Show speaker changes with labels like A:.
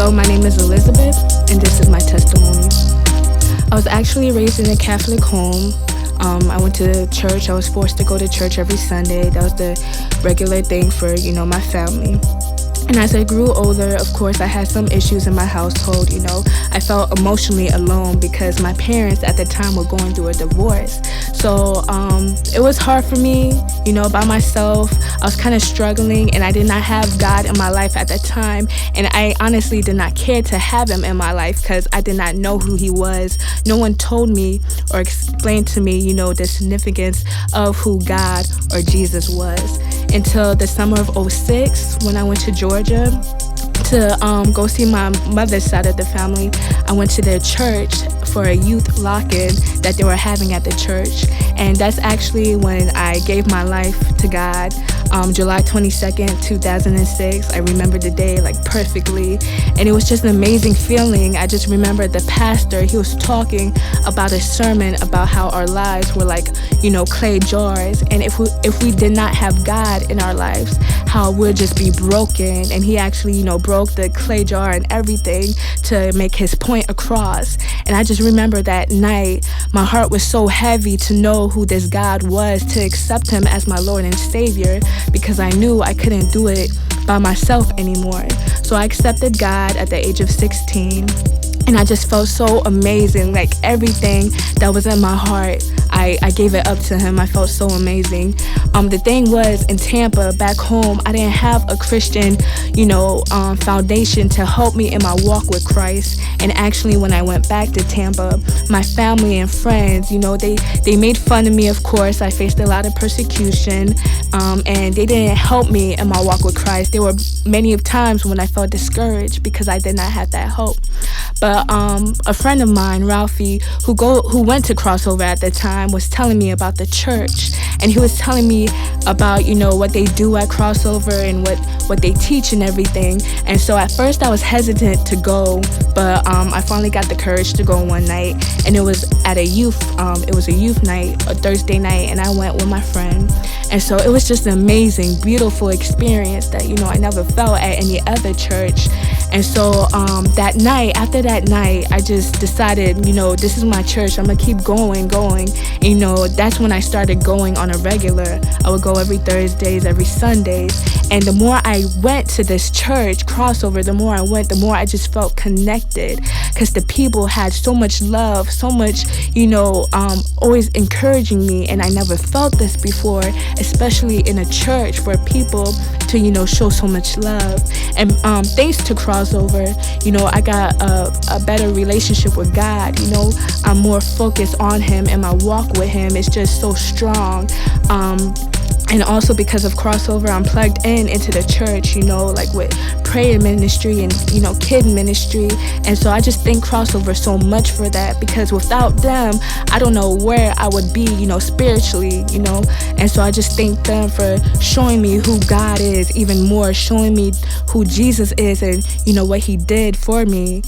A: Hello, my name is Elizabeth, and this is my testimony. I was actually raised in a Catholic home. I went to church. I was forced to go to church every Sunday. That was the regular thing for, my family. And as I grew older, of course, I had some issues in my household. I felt emotionally alone because my parents at the time were going through a divorce. So it was hard for me, by myself. I was kind of struggling, and I did not have God in my life at that time. And I honestly did not care to have him in my life because I did not know who he was. No one told me or explained to me, the significance of who God or Jesus was. Until the summer of '06, when I went to Georgia to go see my mother's side of the family. I went to their church for a youth lock-in that they were having at the church. And that's actually when I gave my life to God. July 22nd, 2006. I remember the day perfectly. And it was just an amazing feeling. I just remember the pastor, he was talking about a sermon about how our lives were clay jars. And if we did not have God in our lives, how we'll just be broken. And he actually, broke the clay jar and everything to make his point across. And I just remember that night, my heart was so heavy to know who this God was, to accept him as my Lord and Savior, because I knew I couldn't do it by myself anymore. So I accepted God at the age of 16. And I just felt so amazing, everything that was in my heart, I gave it up to him. I felt so amazing. The thing was, in Tampa, back home, I didn't have a Christian, foundation to help me in my walk with Christ. And actually, when I went back to Tampa, my family and friends, they made fun of me, of course. I faced a lot of persecution, and they didn't help me in my walk with Christ. There were many of times when I felt discouraged because I did not have that hope. But a friend of mine, Ralphie, who went to Crossover at the time, was telling me about the church. And he was telling me about, what they do at Crossover and what they teach and everything. And so at first I was hesitant to go, but I finally got the courage to go one night. And it was at a youth night, a Thursday night, and I went with my friend. And so it was just an amazing, beautiful experience that, I never felt at any other church. And so after that night, I just decided, this is my church. I'm going to keep going. And, that's when I started going on a regular. I would go every Thursdays, every Sundays. And the more I went to this church, Crossover, the more I went, the more I just felt connected. Because the people had so much love, so much, always encouraging me. And I never felt this before, especially in a church for people to, show so much love. And thanks to Crossover, I got a better relationship with God. I'm more focused on him, and my walk with him is just so strong. And also because of Crossover, I'm plugged into the church, with prayer ministry and, kid ministry. And so I just thank Crossover so much for that, because without them, I don't know where I would be, spiritually, And so I just thank them for showing me who God is even more, showing me who Jesus is and, what he did for me.